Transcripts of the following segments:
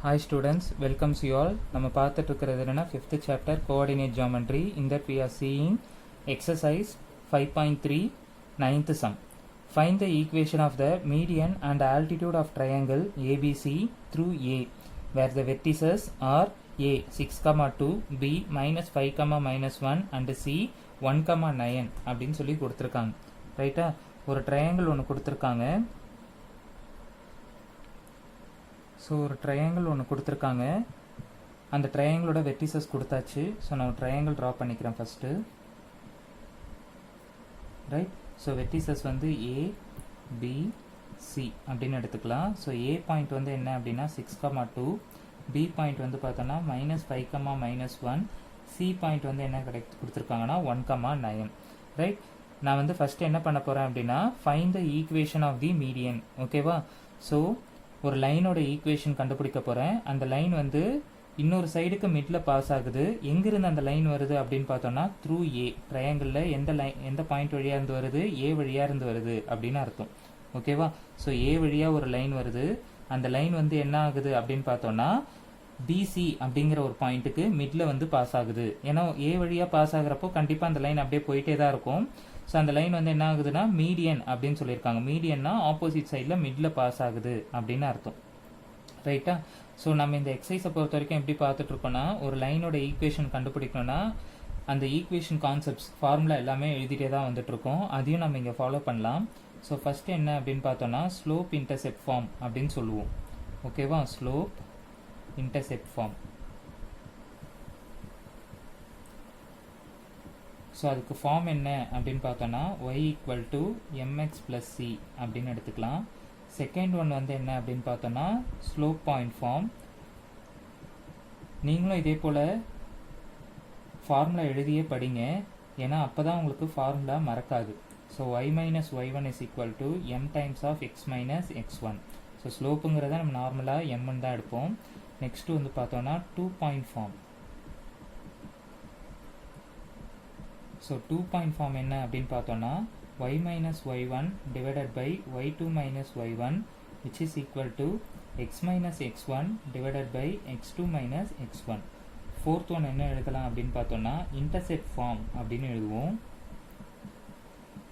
Hi students, welcomes you all. நம்ம பார்த்துட்டு இருக்கிறது என்னன்னா 5th chapter coordinate geometry. In that we are seeing exercise 5.3 9th sum. Find the equation of the median and altitude of triangle ABC through A where the vertices are A 6, 2, B -5, -1 and C 1, 9 அப்படின்னு சொல்லி கொடுத்துருக்காங்க. ரைட்டா? ஒரு triangle ஒன்று கொடுத்துருக்காங்க. So ஒரு triangle ஒன்று கொடுத்துருக்காங்க. அந்த ட்ரையாங்கிளோட வெர்டிசஸ் கொடுத்தாச்சு. ஸோ நான் ட்ரையாங்கிள் ட்ரா பண்ணிக்கிறேன் ஃபஸ்ட்டு. ரைட்? ஸோ வெர்டிசஸ் வந்து ஏ பி சி அப்படின்னு எடுத்துக்கலாம். ஸோ ஏ பாயிண்ட் வந்து என்ன அப்படின்னா 6, 2, பி பாயிண்ட் வந்து பார்த்தோன்னா -5, -1, சி பாயிண்ட் வந்து என்ன கொடுத்துருக்காங்கன்னா 1, 9. ரைட்? நான் வந்து ஃபஸ்ட்டு என்ன பண்ண போகிறேன் அப்படின்னா find the equation of the median. ஓகேவா? ஸோ ஒரு லைனோட ஈக்குவேஷன் கண்டுபிடிக்க போகிறேன். அந்த லைன் வந்து இன்னொரு சைடுக்கு மிடில் பாஸ் ஆகுது. எங்கிருந்து அந்த லைன் வருது அப்படின்னு பார்த்தோன்னா த்ரூ ஏ. ட்ரையாங்கிளில் எந்த பாயிண்ட் வழியாக இருந்து வருது? ஏ வழியாக இருந்து வருது அப்படின்னு அர்த்தம். ஓகேவா? ஸோ ஏ வழியாக ஒரு லைன் வருது. அந்த லைன் வந்து என்ன ஆகுது அப்படின்னு பார்த்தோன்னா பிசி அப்படிங்கிற ஒரு பாயிண்ட்டுக்கு மிடில் வந்து பாஸ் ஆகுது. ஏன்னா ஏ வழியாக பாஸ் ஆகுறப்போ கண்டிப்பாக அந்த லைன் அப்படியே போயிட்டே தான் இருக்கும். ஸோ அந்த லைன் வந்து என்ன ஆகுதுன்னா மீடியன் அப்படின்னு சொல்லியிருக்காங்க. மீடியன்னா ஆப்போசிட் சைடில் மிடில் பாஸ் ஆகுது அப்படின்னு அர்த்தம். ரைட்டா? ஸோ நம்ம இந்த எக்ஸசைஸை பொறுத்த வரைக்கும் எப்படி பார்த்துட்ருக்கோன்னா ஒரு லைனோட ஈக்குவேஷன் கண்டுபிடிக்கணும்னா அந்த ஈக்குவேஷன் கான்செப்ட்ஸ் ஃபார்முலா எல்லாமே எழுதிட்டே தான் வந்துட்டுருக்கோம். அதையும் நம்ம இங்கே ஃபாலோ பண்ணலாம். ஸோ ஃபஸ்ட்டு என்ன அப்படின்னு பார்த்தோன்னா ஸ்லோப் இன்டர்செப்ட் ஃபார்ம் அப்படின்னு சொல்லுவோம். ஓகேவா? Slope intercept form. ஸோ அதுக்கு ஃபார்ம் என்ன அப்படின்னு பார்த்தோன்னா y = mx + c அப்படின்னு எடுத்துக்கலாம். செகண்ட் ஒன் வந்து என்ன அப்படின்னு பார்த்தோன்னா ஸ்லோப் பாயிண்ட் ஃபார்ம். நீங்களும் இதே போல் ஃபார்முலா எழுதியே படிங்க. ஏன்னா அப்போ தான் உங்களுக்கு ஃபார்முலா மறக்காது. So y - y1 = m times of x - x1. So ஸ்லோப்புங்கிறத நம்ம நார்மலாக mன்னு தான் எடுப்போம். நெக்ஸ்ட்டு வந்து பார்த்தோன்னா 2 point form. So 2 point form என்ன அப்படின்னு பார்த்தோன்னா y - y1 / y2 - y1 which is equal to x - x1 / x2 - x1. Fourth one என்ன எழுதலாம் அப்படின்னு பார்த்தோன்னா இன்டர்செப்ட் ஃபார்ம் அப்படின்னு எழுதுவோம்.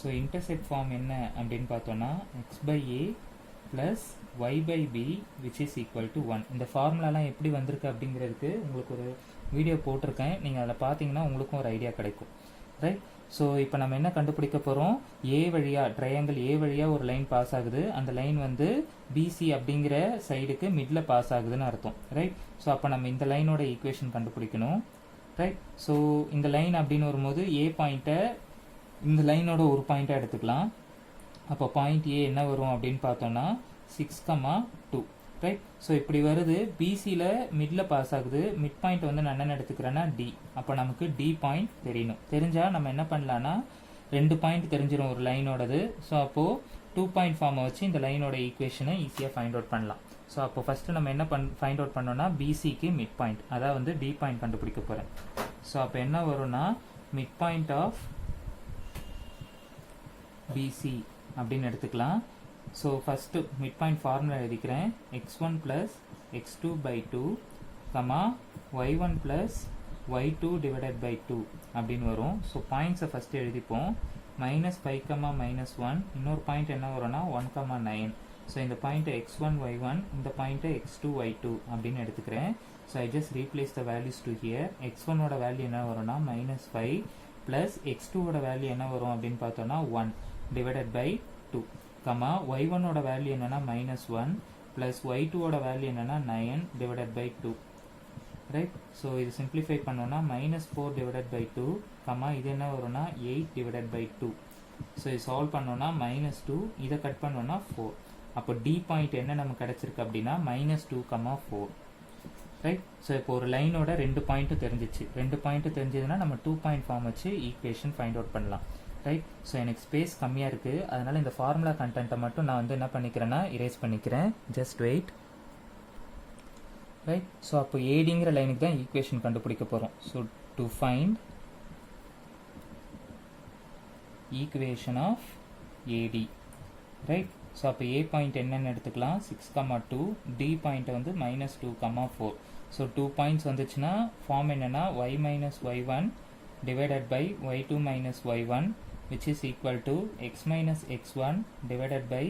ஸோ இன்டர்செப்ட் ஃபார்ம் என்ன அப்படின்னு பார்த்தோன்னா x/a + y/b which is equal to 1. இந்த ஃபார்முலாலாம் எப்படி வந்திருக்கு அப்படிங்கிறதுக்கு உங்களுக்கு ஒரு வீடியோ போட்டிருக்கேன். நீங்கள் அதில் பார்த்தீங்கன்னா உங்களுக்கும் ஒரு ஐடியா கிடைக்கும். ரைட்? ஸோ இப்போ நம்ம என்ன கண்டுபிடிக்க போகிறோம்? ஏ வழியாக ட்ரையாங்கிள் ஏ வழியாக ஒரு லைன் பாஸ் ஆகுது. அந்த லைன் வந்து பிசி அப்படிங்கிற சைடுக்கு மிடில் பாஸ் ஆகுதுன்னு அர்த்தம். ரைட்? ஸோ அப்போ நம்ம இந்த லைனோட ஈக்குவேஷன் கண்டுபிடிக்கணும். ரைட்? ஸோ இந்த லைன் அப்படின்னு வரும்போது ஏ பாயிண்ட்டை இந்த லைனோட ஒரு பாயிண்ட்டாக எடுத்துக்கலாம். அப்போ பாயிண்ட் ஏ என்ன வரும் அப்படின்னு பார்த்தோன்னா 6, 2. ரைட்? ஸோ இப்படி வருது. பிசியில் மிடில் பாஸ் ஆகுது. மிட் பாயிண்ட் வந்து நான் என்ன எடுத்துக்கிறேன்னா டி. அப்போ நமக்கு டி பாயிண்ட் தெரியணும். தெரிஞ்சால் நம்ம என்ன பண்ணலான்னா 2 பாயிண்ட் தெரிஞ்சிடும் ஒரு லைனோடது. ஸோ அப்போது 2 பாயிண்ட் ஃபார்மை வச்சு இந்த லைனோட ஈக்குவேஷனை ஈஸியாக ஃபைண்ட் அவுட் பண்ணலாம். ஸோ அப்போ ஃபஸ்ட்டு நம்ம என்ன ஃபைண்ட் அவுட் பண்ணோன்னா பிசிக்கு மிட் பாயிண்ட், அதாவது வந்து டி பாயிண்ட் கண்டுபிடிக்க போகிறேன். ஸோ அப்போ என்ன வரும்னா மிட் பாயிண்ட் ஆஃப் பிசி அப்படின்னு எடுத்துக்கலாம். So first mid point formula எழுதிக்கிறேன். x1 + x2/2, y1 + y2 / 2 அப்படின்னு வரும். ஸோ பாயிண்ட்ஸை ஃபஸ்ட்டு எழுதிப்போம். -5, -1. இன்னொரு பாயிண்ட் என்ன வரும்னா 1, 9. ஸோ இந்த பாயிண்ட்டை x1, y1, இந்த பாயிண்ட்டை x2, y2 அப்படின்னு எடுத்துக்கிறேன். So I just replace the values to here. x1ஓட வேல்யூ என்ன வரும்னா -5 ப்ளஸ் x2ஓட வேல்யூ என்ன வரும் அப்படின்னு பார்த்தோன்னா 1 / 2, y1ஓட வேல்யூ என்னன்னா -1 ப்ளஸ் y2ஓட வேல்யூ என்னன்னா 9 / 2. ரைட்? ஸோ இது சிம்பிளிஃபை பண்ணோன்னா -4 / 2, இது என்ன வரும்னா 8 / 2. ஸோ இது சால்வ் பண்ணோன்னா -2, இதை கட் பண்ணோன்னா 4. அப்போ டி பாயிண்ட் என்ன நமக்கு கிடச்சிருக்கு அப்படின்னா -2, 4. ரைட்? ஸோ இப்போ ஒரு லைனோட 2 பாயிண்ட்டும் தெரிஞ்சிச்சு. 2 பாயிண்ட்டும் தெரிஞ்சதுன்னா நம்ம 2 பாயிண்ட் ஃபார்ம் வச்சு ஈக்குவேஷன் ஃபைண்ட் அவுட் பண்ணலாம். ரைட்? ஸோ எனக்கு ஸ்பேஸ் கம்மியாக இருக்குது. அதனால் இந்த ஃபார்முலா கண்டென்ட்டை மட்டும் நான் வந்து என்ன பண்ணிக்கிறேன்னா இரேஸ் பண்ணிக்கிறேன். Just wait. ரைட்? ஸோ அப்போ ஏடிங்கிற லைனுக்கு தான் ஈக்குவேஷன் கண்டுபிடிக்க போகிறோம். So to find equation of AD. Right? So அப்போ ஏ பாயிண்ட் என்னன்னு எடுத்துக்கலாம் 6,2, டி பாயிண்ட்டை வந்து -2,4. ஸோ 2 பாயிண்ட்ஸ் வந்துச்சுன்னா ஃபார்ம் என்னென்னா y minus y1 divided by y2 minus y1 which is equal to x minus x1 divided by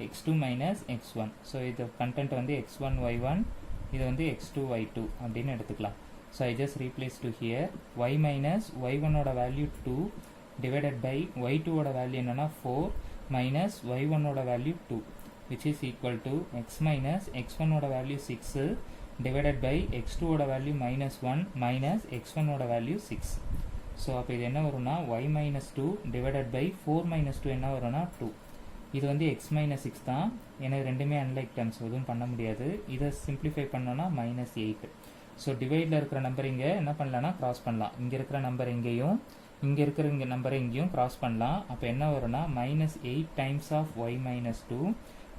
x2 minus x1. So இது content வந்து x1 y1, இது வந்து x2 y2 அப்படின்னு எடுத்துக்கலாம். So I just replace to here y minus y1 ஓட value 2 divided by y2 ஓட value என்னன்னா 4 minus y1 ஓட value 2 which is equal to x minus x1 ஓட வேல்யூ 6 divided by x2 ஓட வேல்யூ -1 minus x1 ஓட value 6. So அப்போ இது என்ன வரும்னா y minus 2 divided by 4 minus 2 என்ன வரும்னா 2. இது வந்து x minus 6 தான். எனக்கு ரெண்டுமே அன்லைக் டேர்ம்ஸ் எதுவும் பண்ண முடியாது. இதை சிம்பிளிஃபை பண்ணோன்னா -8. ஸோ டிவைடில் இருக்கிற நம்பர் இங்கே என்ன பண்ணலான்னா கிராஸ் பண்ணலாம். இங்கே இருக்கிற நம்பர் இங்கேயும் இங்கே இருக்கிற நம்பரை இங்கேயும் கிராஸ் பண்ணலாம். அப்போ என்ன வரும்னா -8 times of y minus 2.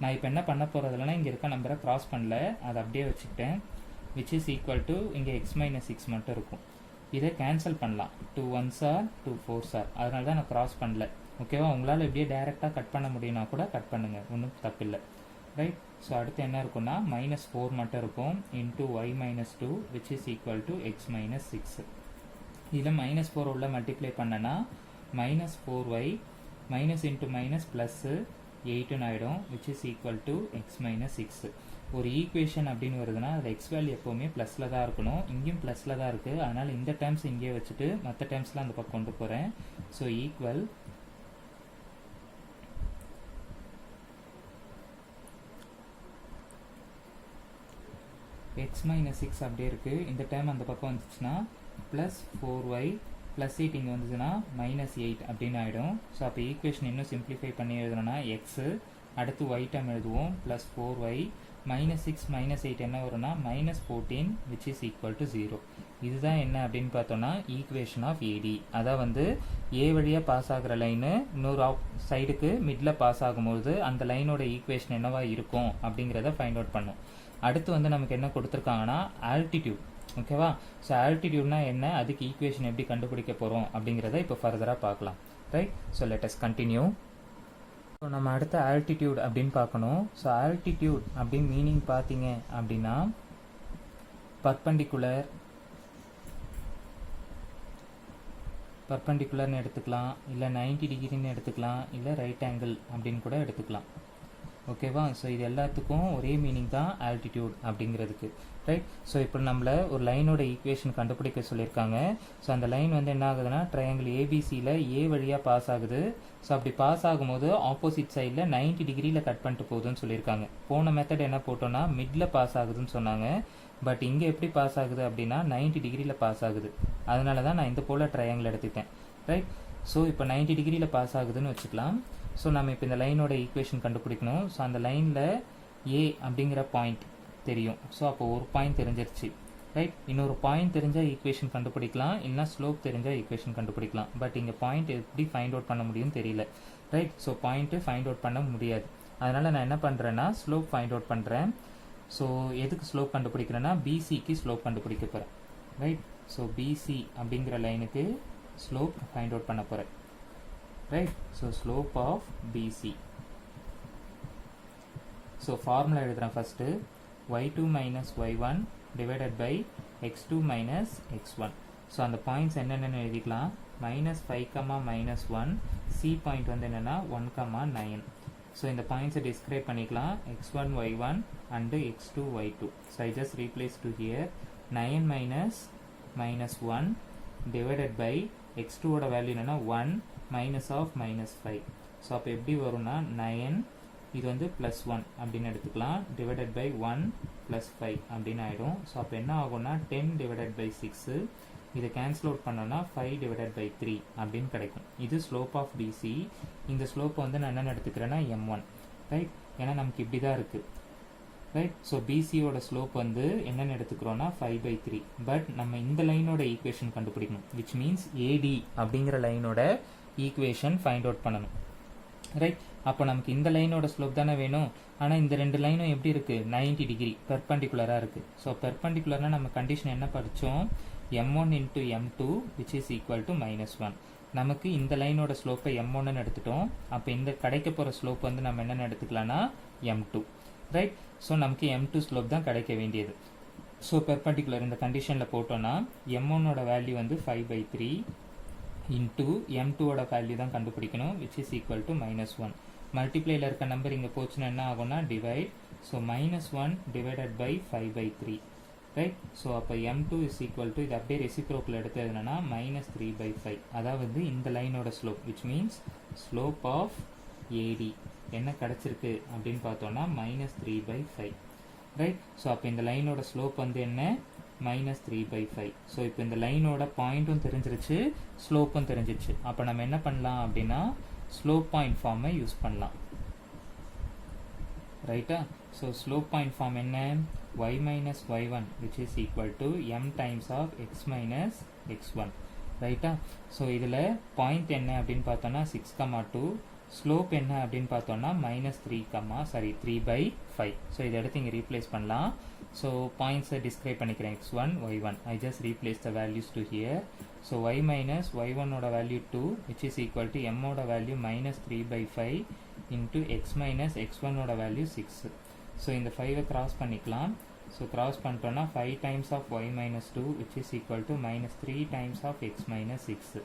நான் இப்போ என்ன பண்ண போகிறதுலனா இங்கே இருக்க நம்பரை கிராஸ் பண்ணல, அதை அப்படியே வச்சுக்கிட்டேன். which is equal to இங்கே x minus 6 மட்டும் இருக்கும். இதை கேன்சல் பண்ணலாம். 2 1s are 2 4s are. அதனால தான் நான் கிராஸ் பண்ணல. ஓகேவா? உங்களால் இப்படியே டைரெக்டாக கட் பண்ண முடியும்னா கூட கட் பண்ணுங்கள், ஒன்றும் தப்பில்லை. ரைட். ஸோ அடுத்து என்ன இருக்குன்னா -4 மட்டும் இருக்கும் into y minus 2 which is equal to x minus 6. இதில் -4 உள்ள மல்டிப்ளை பண்ணனா -4y minus into minus plus 8ன்னு ஆகிடும் which is equal to x minus 6. ஒரு ஈக்குவேஷன் அப்படின்னு வருதுன்னா அதில் எக்ஸ் வேல்யூ எப்போவுமே ப்ளஸில் தான் இருக்கணும். இங்கேயும் ப்ளஸில் தான் இருக்குது. அதனால் இந்த டேர்ம்ஸ் இங்கே வச்சுட்டு மற்ற டேர்ம்ஸ்லாம் அந்த பக்கம் கொண்டு போகிறேன். ஸோ ஈக்குவல் x minus 6 அப்படியே இருக்குது. இந்த டேர்ம் அந்த பக்கம் வந்துச்சுன்னா ப்ளஸ் 4y ப்ளஸ் 8 இங்கே வந்துச்சுன்னா -8 அப்படின்னு ஆகிடும். ஸோ அப்போ ஈக்குவேஷன் இன்னும் சிம்பிளிஃபை பண்ணி எழுதணும்னா எக்ஸு அடுத்து y டேர்ம் எழுதுவோம் ப்ளஸ் 4y -6 -8 என்ன வரும்னா -14 which is equal to 0. இதுதான் என்ன அப்படின்னு பார்த்தோன்னா ஈக்குவேஷன் ஆஃப் ஏடி. அதான் வந்து ஏ வழியாக பாஸ் ஆகிற லைனு இன்னொரு சைடுக்கு மிடில் பாஸ் ஆகும்போது அந்த லைனோட ஈக்குவேஷன் என்னவா இருக்கும் அப்படிங்கிறத ஃபைண்ட் அவுட் பண்ணும். அடுத்து வந்து நமக்கு என்ன கொடுத்துருக்காங்கன்னா ஆல்டிடியூட். ஓகேவா? ஸோ ஆல்டிடியூட்னா என்ன, அதுக்கு ஈக்குவேஷன் எப்படி கண்டுபிடிக்க போகிறோம் அப்படிங்கிறத இப்போ ஃபர்தராக பார்க்கலாம். Right. So let us continue. So நம்ம அடுத்த ஆல்டிடியூட் அப்படின்னு பார்க்கணும். ஸோ ஆல்டிடியூட் அப்படின்னு மீனிங் பார்த்தீங்க அப்படின்னா பர்பண்டிகுலர்னு எடுத்துக்கலாம், இல்லை 90 டிகிரின்னு எடுத்துக்கலாம், இல்லை ரைட் ஆங்கிள் அப்படின்னு கூட எடுத்துக்கலாம். ஓகேவா? ஸோ இது எல்லாத்துக்கும் ஒரே மீனிங் தான் ஆல்டிடியூட் அப்படிங்கிறதுக்கு. ரைட். ஸோ இப்போ நம்மளை ஒரு லைனோட ஈக்குவேஷன் கண்டுபிடிக்க சொல்லியிருக்காங்க. ஸோ அந்த லைன் வந்து என்ன ஆகுதுன்னா ட்ரையாங்கிள் ஏபிசியில் ஏ வழியாக பாஸ் ஆகுது. ஸோ அப்படி பாஸ் ஆகும்போது ஆப்போசிட் சைடில் 90 டிகிரியில் கட் பண்ணிட்டு போகுதுன்னு சொல்லியிருக்காங்க. போன மெத்தட் என்ன போட்டோன்னா மிடில் பாஸ் ஆகுதுன்னு சொன்னாங்க. பட் இங்கே எப்படி பாஸ் ஆகுது அப்படின்னா 90 டிகிரியில் பாஸ் ஆகுது. அதனால தான் நான் இந்த போல் ட்ரையாங்கிள் எடுத்துட்டேன். ரைட். ஸோ இப்போ 90 டிகிரியில் பாஸ் ஆகுதுன்னு வச்சுக்கலாம். ஸோ நம்ம இப்போ இந்த லைனோட ஈக்குவேஷன் கண்டுபிடிக்கணும். ஸோ அந்த லைனில் ஏ அப்படிங்கிற பாயிண்ட் தெரியும். ஸோ அப்போ ஒரு பாயிண்ட் தெரிஞ்சிருச்சு. ரைட். இன்னொரு பாயிண்ட் தெரிஞ்சால் ஈக்குவேஷன் கண்டுபிடிக்கலாம், இல்லைனா ஸ்லோப் தெரிஞ்சால் ஈக்குவேஷன் கண்டுபிடிக்கலாம். பட் இங்கே பாயிண்ட் எப்படி ஃபைண்ட் அவுட் பண்ண முடியும்னு தெரியல. Right. So point find out பண்ண முடியாது. அதனால் நான் என்ன பண்ணுறேன்னா ஸ்லோப் ஃபைண்ட் அவுட் பண்ணுறேன். ஸோ எதுக்கு ஸ்லோப் கண்டுபிடிக்கிறேன்னா பிசிக்கு ஸ்லோப் கண்டுபிடிக்க போகிறேன். ரைட். ஸோ பிசி அப்படிங்கிற லைனுக்கு ஸ்லோப் ஃபைண்ட் அவுட் பண்ண போகிறேன். Right. So slope of PC. So formula எழுதுகிறேன் first. y2 minus y1 divided by x2 minus x1. So அந்த பாயிண்ட்ஸ் என்னென்னு எழுதிக்கலாம். -5, -1. சி பாயிண்ட் வந்து என்னென்னா 1, 9. ஸோ இந்த பாயிண்ட்ஸை டிஸ்கிரைப் பண்ணிக்கலாம். x1 y1 and x2 y2. So I just replace to here 9 minus -1 divided by x2 ஓட வேல்யூ என்னென்னா 1 minus of -5. ஸோ அப்போ எப்படி வரும்னா 9 இது வந்து +1 அப்படின்னு எடுத்துக்கலாம் டிவைடட் பை 1 + 5 அப்படின்னு ஆகிடும். ஸோ அப்போ என்ன ஆகும்னா 10 divided by 6. இதை கேன்சல் அவுட் பண்ணோன்னா 5 divided by 3 அப்படின்னு கிடைக்கும். இது ஸ்லோப் ஆஃப் பிசி. இந்த ஸ்லோப்பை வந்து நான் என்னென்னு எடுத்துக்கிறேன்னா m1. ரைட். ஏன்னா நமக்கு இப்படி தான் இருக்குது. ரைட். ஸோ பிசியோட ஸ்லோப் வந்து என்னென்னு எடுத்துக்கிறோன்னா 5/3. பட் நம்ம இந்த லைனோட ஈக்குவேஷன் கண்டுபிடிக்கணும். விச் மீன்ஸ் ஏடி அப்படிங்கிற லைனோட ஈக்குவேஷன் ஃபைண்ட் அவுட் பண்ணணும். ரைட். அப்போ நமக்கு இந்த லைனோட ஸ்லோப் தானே வேணும். ஆனால் இந்த ரெண்டு லைனும் எப்படி இருக்குது, 90 டிகிரி பெர்பண்டிகுலராக இருக்குது. ஸோ பெர்பண்டிகுலர்னால் நம்ம கண்டிஷன் என்ன படித்தோம், m1 into m2 which is equal to -1. நமக்கு இந்த லைனோட ஸ்லோப்பை m1ன்னு எடுத்துட்டோம். அப்போ இந்த கிடைக்க போகிற ஸ்லோப் வந்து நம்ம என்னென்னு எடுத்துக்கலாம்னா m2, ரைட்? ஸோ நமக்கு m2 ஸ்லோப் தான் கிடைக்க வேண்டியது. ஸோ பெர்பெண்டிகுலர் இந்த கண்டிஷனில் போட்டோன்னா m1ஓட வேல்யூ வந்து 5/3 இன்ட்டு m2ஓட வேல்யூ தான் கண்டுபிடிக்கணும், விச் இஸ் ஈக்குவல் டு -1. மல்டிப்ளையில் இருக்க நம்பர் இங்கே போச்சுன்னா என்ன ஆகும்னா divide. So -1 divided by 5/3, right? So அப்போ m2 இஸ் ஈக்குவல் டு, இது அப்படியே ரெசிப்ரோக்கில் எடுத்து என்னன்னா -3/5. அதாவது இந்த லைனோட slope, which means slope of AD என்ன கிடச்சிருக்கு அப்படின்னு பார்த்தோன்னா -3/5, ரைட்? ஸோ அப்போ இந்த லைனோட ஸ்லோப் வந்து என்ன, -3/5. ஸோ இப்போ இந்த லைனோட பாயிண்ட்டும் தெரிஞ்சிருச்சு, ஸ்லோப்பும் தெரிஞ்சிச்சு. அப்போ நம்ம என்ன பண்ணலாம் அப்படின்னா ஸ்லோப் பாயிண்ட் ஃபார்மை யூஸ் பண்ணலாம், ரைட்டா? ஸோ ஸ்லோப் பாயிண்ட் ஃபார்ம் என்ன, y minus y1 which is equal to m times of x minus x1, ரைட்டா? ஸோ இதில் பாயிண்ட் என்ன அப்படின்னு பார்த்தோன்னா 6,2, ஸ்லோப் என்ன அப்படின்னு பார்த்தோன்னா -3/5. ஸோ இதை எடுத்து இங்கே ரீப்ளேஸ் பண்ணலாம். ஸோ பாயிண்ட்ஸை டிஸ்கிரைப் பண்ணிக்கிறேன், x1 y1. I just replace the values to here. So y minus y1 ஓட value 2 which is equal to m ஓட value -3/5 into x minus x1 ஓட வேல்யூ 6. ஸோ இந்த 5 கிராஸ் பண்ணிக்கலாம். ஸோ கிராஸ் பண்ணிட்டோன்னா 5 times of y minus 2 which is equal to -3 times of x minus 6.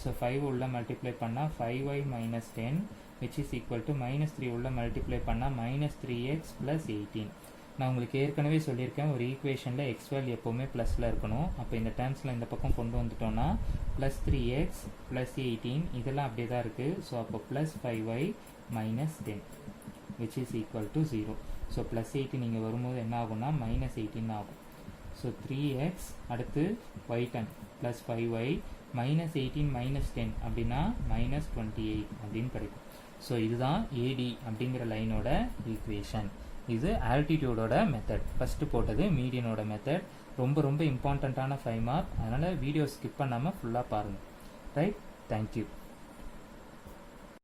So 5 உள்ள multiply பண்ணால் 5y minus 10 which is equal to -3 உள்ள multiply பண்ணால் -3x plus 18. நான் உங்களுக்கு ஏற்கனவே சொல்லியிருக்கேன், ஒரு ஈக்குவேஷனில் எக்ஸ் வேல்யூ எப்போவுமே ப்ளஸில் இருக்கணும். அப்போ இந்த டேர்ம்ஸில் இந்த பக்கம் கொண்டு வந்துட்டோன்னா +3x + 18 இதெல்லாம் அப்படியே தான் இருக்குது. ஸோ அப்போ +5y minus 10 which is equal to 0. So +18 இங்கே வரும்போது என்ன ஆகும்னா -18 ஆகும். ஸோ 3x அடுத்து y10 + 5y -18 - 10 அப்படின்னா -28 அப்படின்னு கிடைக்கும். ஸோ இதுதான் AD அப்படிங்கிற லைனோட ஈக்குவேஷன். இது ஆல்டிடியூடோட மெத்தட். ஃபஸ்ட்டு போட்டது மீடியனோட மெத்தட். ரொம்ப இம்பார்ட்டண்ட்டான 5 மார்க். அதனால் வீடியோ ஸ்கிப் பண்ணாமல் ஃபுல்லாக பாருங்கள், ரைட்? தேங்க்யூ.